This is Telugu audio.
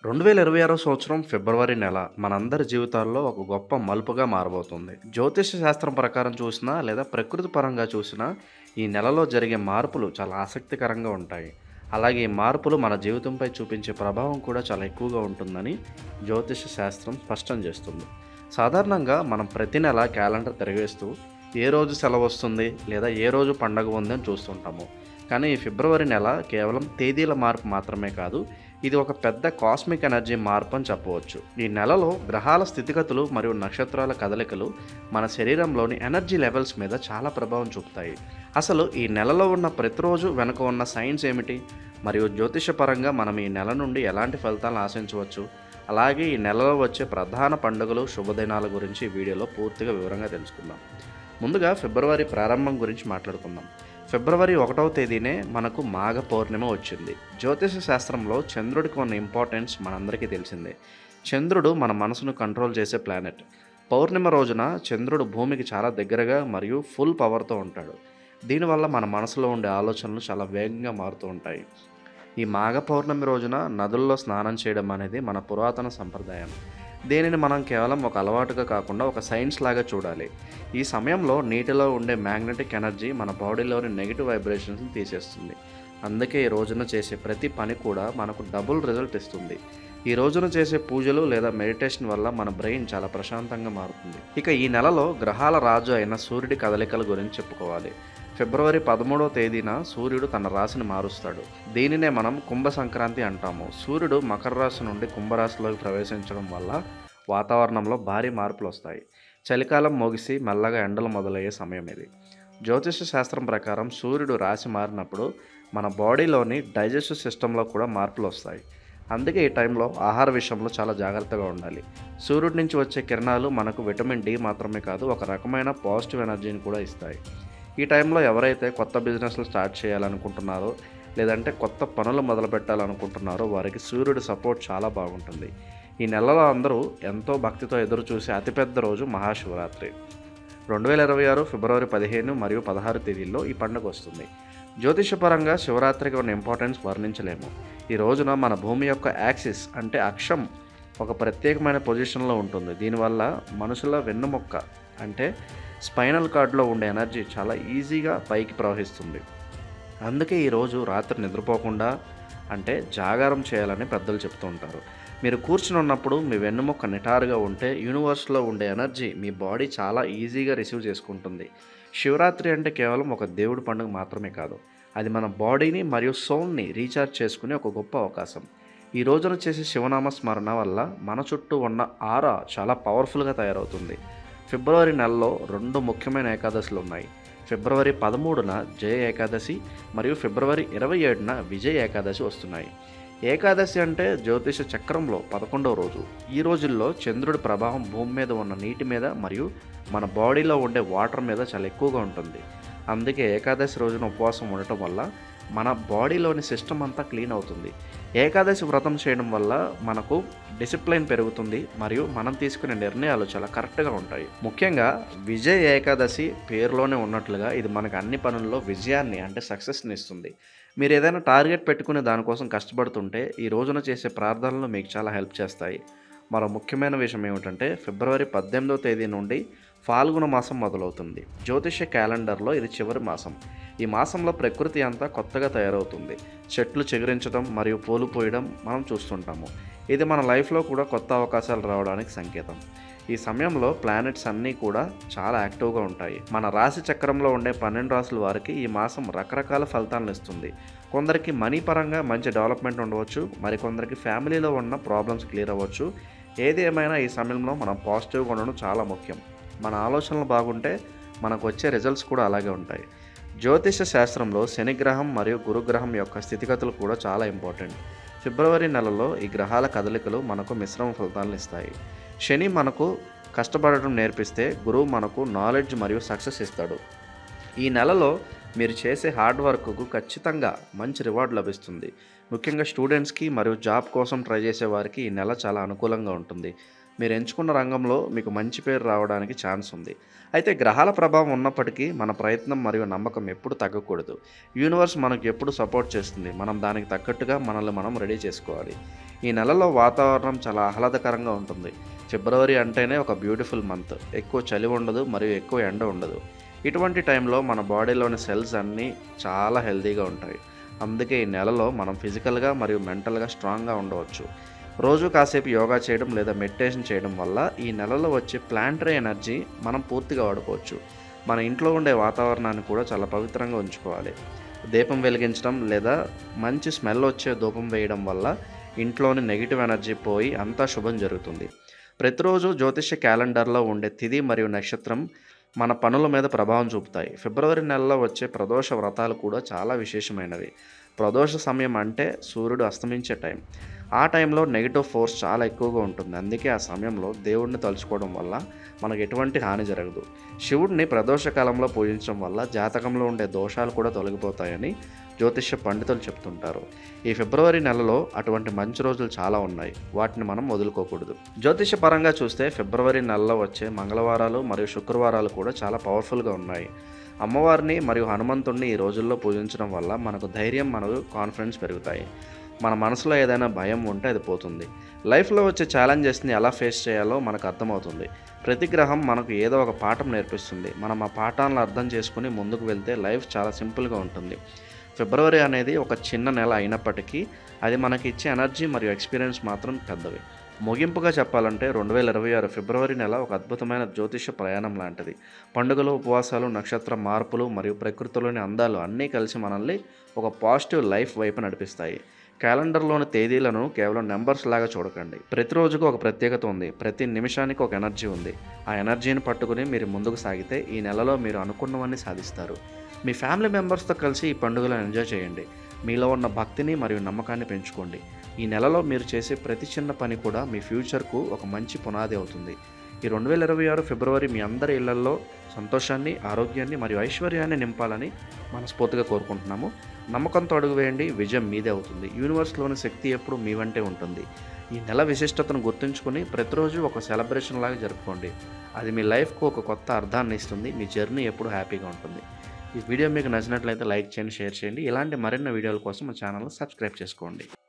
2026 సంవత్సరం ఫిబ్రవరి నెల మనందరి జీవితాల్లో ఒక గొప్ప మలుపుగా మారబోతుంది. జ్యోతిష్య శాస్త్రం ప్రకారం చూసినా లేదా ప్రకృతి పరంగా చూసినా ఈ నెలలో జరిగే మార్పులు చాలా ఆసక్తికరంగా ఉంటాయి. అలాగే ఈ మార్పులు మన జీవితంపై చూపించే ప్రభావం కూడా చాలా ఎక్కువగా ఉంటుందని జ్యోతిష్య శాస్త్రం స్పష్టం చేస్తుంది. సాధారణంగా మనం ప్రతి నెల క్యాలెండర్ తిరగేస్తూ ఏ రోజు సెలవు వస్తుంది లేదా ఏ రోజు పండగ ఉందని చూస్తుంటాము. కానీ ఈ ఫిబ్రవరి నెల కేవలం తేదీల మార్పు మాత్రమే కాదు, ఇది ఒక పెద్ద కాస్మిక్ ఎనర్జీ మార్పు అని చెప్పవచ్చు. ఈ నెలలో గ్రహాల స్థితిగతులు మరియు నక్షత్రాల కదలికలు మన శరీరంలోని ఎనర్జీ లెవెల్స్ మీద చాలా ప్రభావం చూపుతాయి. అసలు ఈ నెలలో ఉన్న ప్రతిరోజు వెనుక ఉన్న సైన్స్ ఏమిటి, మరియు జ్యోతిషపరంగా మనం ఈ నెల నుండి ఎలాంటి ఫలితాలను ఆశించవచ్చు, అలాగే ఈ నెలలో వచ్చే ప్రధాన పండుగలు శుభదినాల గురించి ఈ వీడియోలో పూర్తిగా వివరంగా తెలుసుకుందాం. ముందుగా ఫిబ్రవరి ప్రారంభం గురించి మాట్లాడుకుందాం. ఫిబ్రవరి 1వ తేదీనే మనకు మాఘ పౌర్ణిమ వచ్చింది. జ్యోతిష శాస్త్రంలో చంద్రుడికి ఉన్న ఇంపార్టెన్స్ మనందరికీ తెలిసిందే. చంద్రుడు మన మనసును కంట్రోల్ చేసే ప్లానెట్. పౌర్ణిమ రోజున చంద్రుడు భూమికి చాలా దగ్గరగా మరియు ఫుల్ పవర్తో ఉంటాడు. దీనివల్ల మన మనసులో ఉండే ఆలోచనలు చాలా వేగంగా మారుతూ ఉంటాయి. ఈ మాఘ పౌర్ణమి రోజున నదుల్లో స్నానం చేయడం అనేది మన పురాతన సంప్రదాయం. దీనిని మనం కేవలం ఒక అలవాటుగా కాకుండా ఒక సైన్స్ లాగా చూడాలి. ఈ సమయంలో నీటిలో ఉండే మ్యాగ్నెటిక్ ఎనర్జీ మన బాడీలోని నెగిటివ్ వైబ్రేషన్స్ని తీసేస్తుంది. అందుకే ఈ రోజున చేసే ప్రతి పని కూడా మనకు డబుల్ రిజల్ట్ ఇస్తుంది. ఈ రోజున చేసే పూజలు లేదా మెడిటేషన్ వల్ల మన బ్రెయిన్ చాలా ప్రశాంతంగా మారుతుంది. ఇక ఈ నెలలో గ్రహాల రాజు అయిన సూర్యుడి కదలికల గురించి చెప్పుకోవాలి. ఫిబ్రవరి 13వ తేదీన సూర్యుడు తన రాశిని మారుస్తాడు. దీనినే మనం కుంభ సంక్రాంతి అంటాము. సూర్యుడు మకర రాశి నుండి కుంభరాశిలోకి ప్రవేశించడం వల్ల వాతావరణంలో భారీ మార్పులు వస్తాయి. చలికాలం ముగిసి మెల్లగా ఎండలు మొదలయ్యే సమయం ఇది. జ్యోతిష శాస్త్రం ప్రకారం సూర్యుడు రాశి మారినప్పుడు మన బాడీలోని డైజెస్టివ్ సిస్టంలో కూడా మార్పులు వస్తాయి. అందుకే ఈ టైంలో ఆహార విషయంలో చాలా జాగ్రత్తగా ఉండాలి. సూర్యుడి నుంచి వచ్చే కిరణాలు మనకు విటమిన్ డి మాత్రమే కాదు, ఒక రకమైన పాజిటివ్ ఎనర్జీని కూడా ఇస్తాయి. ఈ టైంలో ఎవరైతే కొత్త బిజినెస్లు స్టార్ట్ చేయాలనుకుంటున్నారో లేదంటే కొత్త పనులు మొదలు పెట్టాలనుకుంటున్నారో వారికి సూర్యుడి సపోర్ట్ చాలా బాగుంటుంది. ఈ నెలలో అందరూ ఎంతో భక్తితో ఎదురు చూసే అతిపెద్ద రోజు మహాశివరాత్రి. 2026 ఫిబ్రవరి 15 మరియు 16 తేదీల్లో ఈ పండుగ వస్తుంది. జ్యోతిషపరంగా శివరాత్రికి ఉన్న ఇంపార్టెన్స్ వర్ణించలేము. ఈ రోజున మన భూమి యొక్క యాక్సిస్ అంటే అక్షం ఒక ప్రత్యేకమైన పొజిషన్లో ఉంటుంది. దీనివల్ల మనుషుల వెన్నుముక్క అంటే స్పైనల్ కార్డ్లో ఉండే ఎనర్జీ చాలా ఈజీగా పైకి ప్రవహిస్తుంది. అందుకే ఈరోజు రాత్రి నిద్రపోకుండా అంటే జాగారం చేయాలని పెద్దలు చెప్తూ ఉంటారు. మీరు కూర్చుని ఉన్నప్పుడు మీ వెన్నుముక్క నిటారుగా ఉంటే యూనివర్స్లో ఉండే ఎనర్జీ మీ బాడీ చాలా ఈజీగా రిసీవ్ చేసుకుంటుంది. శివరాత్రి అంటే కేవలం ఒక దేవుడి పండుగ మాత్రమే కాదు, అది మన బాడీని మరియు సోల్ని రీఛార్జ్ చేసుకునే ఒక గొప్ప అవకాశం. ఈ రోజున చేసే శివనామ స్మరణ వల్ల మన చుట్టూ ఉన్న ఆరా చాలా పవర్ఫుల్గా తయారవుతుంది. ఫిబ్రవరి నెలలో 2 ముఖ్యమైన ఏకాదశులు ఉన్నాయి. ఫిబ్రవరి 13న జయ ఏకాదశి మరియు ఫిబ్రవరి 27న విజయ ఏకాదశి వస్తున్నాయి. ఏకాదశి అంటే జ్యోతిష చక్రంలో 11వ రోజు. ఈ రోజుల్లో చంద్రుడి ప్రభావం భూమి మీద ఉన్న నీటి మీద మరియు మన బాడీలో ఉండే వాటర్ మీద చాలా ఎక్కువగా ఉంటుంది. అందుకే ఏకాదశి రోజున ఉపవాసం ఉండటం వల్ల మన బాడీలోని సిస్టమ్ అంతా క్లీన్ అవుతుంది. ఏకాదశి వ్రతం చేయడం వల్ల మనకు డిసిప్లైన్ పెరుగుతుంది మరియు మనం తీసుకునే నిర్ణయాలు చాలా కరెక్ట్గా ఉంటాయి. ముఖ్యంగా విజయ్ ఏకాదశి పేరులోనే ఉన్నట్లుగా ఇది మనకు అన్ని పనుల్లో విజయాన్ని అంటే సక్సెస్ని ఇస్తుంది. మీరు ఏదైనా టార్గెట్ పెట్టుకుని దానికోసం కష్టపడుతుంటే ఈ రోజున చేసే ప్రార్థనలు మీకు చాలా హెల్ప్ చేస్తాయి. మరో ముఖ్యమైన విషయం ఏమిటంటే ఫిబ్రవరి 18వ తేదీ నుండి ఫాల్గుణ మాసం మొదలవుతుంది. జ్యోతిష క్యాలెండర్లో ఇది చివరి మాసం. ఈ మాసంలో ప్రకృతి అంతా కొత్తగా తయారవుతుంది. చెట్లు చిగురించడం మరియు పూలు పూయడం మనం చూస్తుంటాము. ఇది మన లైఫ్లో కూడా కొత్త అవకాశాలు రావడానికి సంకేతం. ఈ సమయంలో ప్లానెట్స్ అన్నీ కూడా చాలా యాక్టివ్గా ఉంటాయి. మన రాశి చక్రంలో ఉండే 12 రాశుల వారికి ఈ మాసం రకరకాల ఫలితాలను ఇస్తుంది. కొందరికి మనీ పరంగా మంచి డెవలప్మెంట్ ఉండవచ్చు, మరికొందరికి ఫ్యామిలీలో ఉన్న ప్రాబ్లమ్స్ క్లియర్ అవ్వచ్చు. ఏది ఏమైనా ఈ సమయంలో మనం పాజిటివ్గా ఉండడం చాలా ముఖ్యం. మన ఆలోచనలు బాగుంటే మనకు వచ్చే రిజల్ట్స్ కూడా అలాగే ఉంటాయి. జ్యోతిష శాస్త్రంలో శనిగ్రహం మరియు గురుగ్రహం యొక్క స్థితిగతులు కూడా చాలా ఇంపార్టెంట్. ఫిబ్రవరి నెలలో ఈ గ్రహాల కదలికలు మనకు మిశ్రమ ఫలితాలను ఇస్తాయి. శని మనకు కష్టపడటం నేర్పిస్తే గురువు మనకు నాలెడ్జ్ మరియు సక్సెస్ ఇస్తాడు. ఈ నెలలో మీరు చేసే హార్డ్ వర్క్కు ఖచ్చితంగా మంచి రివార్డ్ లభిస్తుంది. ముఖ్యంగా స్టూడెంట్స్కి మరియు జాబ్ కోసం ట్రై చేసే వారికి ఈ నెల చాలా అనుకూలంగా ఉంటుంది. మీరు ఎంచుకున్న రంగంలో మీకు మంచి పేరు రావడానికి ఛాన్స్ ఉంది. అయితే గ్రహాల ప్రభావం ఉన్నప్పటికీ మన ప్రయత్నం మరియు నమ్మకం ఎప్పుడు తగ్గకూడదు. యూనివర్స్ మనకు ఎప్పుడు సపోర్ట్ చేస్తుంది. మనం దానికి తగ్గట్టుగా మనల్ని మనం రెడీ చేసుకోవాలి. ఈ నెలలో వాతావరణం చాలా ఆహ్లాదకరంగా ఉంటుంది. ఫిబ్రవరి అంటేనే ఒక బ్యూటిఫుల్ మంత్. ఎక్కువ చలి ఉండదు మరియు ఎక్కువ ఎండ ఉండదు. ఇటువంటి టైంలో మన బాడీలోని సెల్స్ అన్నీ చాలా హెల్తీగా ఉంటాయి. అందుకే ఈ నెలలో మనం ఫిజికల్గా మరియు మెంటల్గా స్ట్రాంగ్గా ఉండవచ్చు. రోజు కాసేపు యోగా చేయడం లేదా మెడిటేషన్ చేయడం వల్ల ఈ నెలలో వచ్చే ప్లాంటరీ ఎనర్జీ మనం పూర్తిగా వాడుకోవచ్చు. మన ఇంట్లో ఉండే వాతావరణాన్ని కూడా చాలా పవిత్రంగా ఉంచుకోవాలి. దీపం వెలిగించడం లేదా మంచి స్మెల్ వచ్చే ధూపం వేయడం వల్ల ఇంట్లోని నెగిటివ్ ఎనర్జీ పోయి అంతా శుభం జరుగుతుంది. ప్రతిరోజు జ్యోతిష్య క్యాలెండర్లో ఉండే తిథి మరియు నక్షత్రం మన పనుల మీద ప్రభావం చూపుతాయి. ఫిబ్రవరి నెలలో వచ్చే ప్రదోష వ్రతాలు కూడా చాలా విశేషమైనవి. ప్రదోష సమయం అంటే సూర్యుడు అస్తమించే టైం. ఆ టైంలో నెగిటివ్ ఫోర్స్ చాలా ఎక్కువగా ఉంటుంది. అందుకే ఆ సమయంలో దేవుడిని తలుచుకోవడం వల్ల మనకు ఎటువంటి హాని జరగదు. శివుడిని ప్రదోష కాలంలో పూజించడం వల్ల జాతకంలో ఉండే దోషాలు కూడా తొలగిపోతాయని జ్యోతిష్య పండితులు చెప్తుంటారు. ఈ ఫిబ్రవరి నెలలో అటువంటి మంచి రోజులు చాలా ఉన్నాయి. వాటిని మనం వదులుకోకూడదు. జ్యోతిష్య పరంగా చూస్తే ఫిబ్రవరి నెలలో వచ్చే మంగళవారాలు మరియు శుక్రవారాలు కూడా చాలా పవర్ఫుల్గా ఉన్నాయి. అమ్మవారిని మరియు హనుమంతుడిని ఈ రోజుల్లో పూజించడం వల్ల మనకు ధైర్యం మరియు కాన్ఫిడెన్స్ పెరుగుతాయి. మన మనసులో ఏదైనా భయం ఉంటే అది పోతుంది. లైఫ్లో వచ్చే ఛాలెంజెస్ని ఎలా ఫేస్ చేయాలో మనకు అర్థమవుతుంది. ప్రతి గ్రహం మనకు ఏదో ఒక పాఠం నేర్పిస్తుంది. మనం ఆ పాఠాలను అర్థం చేసుకుని ముందుకు వెళ్తే లైఫ్ చాలా సింపుల్గా ఉంటుంది. ఫిబ్రవరి అనేది ఒక చిన్న నెల అయినప్పటికీ అది మనకి ఇచ్చే ఎనర్జీ మరియు ఎక్స్పీరియన్స్ మాత్రం పెద్దవి. ముగింపుగా చెప్పాలంటే 2026 ఫిబ్రవరి నెల ఒక అద్భుతమైన జ్యోతిష ప్రయాణం లాంటిది. పండుగలు, ఉపవాసాలు, నక్షత్ర మార్పులు మరియు ప్రకృతిలోని అందాలు అన్నీ కలిసి మనల్ని ఒక పాజిటివ్ లైఫ్ వైపు నడిపిస్తాయి. క్యాలెండర్లోని తేదీలను కేవలం నెంబర్స్ లాగా చూడకండి. ప్రతిరోజుకు ఒక ప్రత్యేకత ఉంది. ప్రతి నిమిషానికి ఒక ఎనర్జీ ఉంది. ఆ ఎనర్జీని పట్టుకుని మీరు ముందుకు సాగితే ఈ నెలలో మీరు అనుకున్నవన్నీ సాధిస్తారు. మీ ఫ్యామిలీ మెంబర్స్తో కలిసి ఈ పండుగలను ఎంజాయ్ చేయండి. మీలో ఉన్న భక్తిని మరియు నమ్మకాన్ని పెంచుకోండి. ఈ నెలలో మీరు చేసే ప్రతి చిన్న పని కూడా మీ ఫ్యూచర్కు ఒక మంచి పునాది అవుతుంది. ఈ 2026 ఫిబ్రవరి మీ అందరి ఇళ్లలో సంతోషాన్ని, ఆరోగ్యాన్ని మరియు ఐశ్వర్యాన్ని నింపాలని మనస్ఫూర్తిగా కోరుకుంటున్నాము. నమ్మకంతో అడుగు వేయండి. విజయం మీదే అవుతుంది. యూనివర్స్లోని శక్తి ఎప్పుడు మీ వెంటే ఉంటుంది. ఈ నెల విశిష్టతను గుర్తుంచుకొని ప్రతిరోజు ఒక సెలబ్రేషన్ లాగా జరుపుకోండి. అది మీ లైఫ్కు ఒక కొత్త అర్థాన్ని ఇస్తుంది. మీ జర్నీ ఎప్పుడు హ్యాపీగా ఉంటుంది. ఈ వీడియో మీకు నచ్చినట్లయితే లైక్ చేయండి, షేర్ చేయండి. ఇలాంటి మరిన్ని వీడియోల కోసం మా ఛానల్ని సబ్స్క్రైబ్ చేసుకోండి.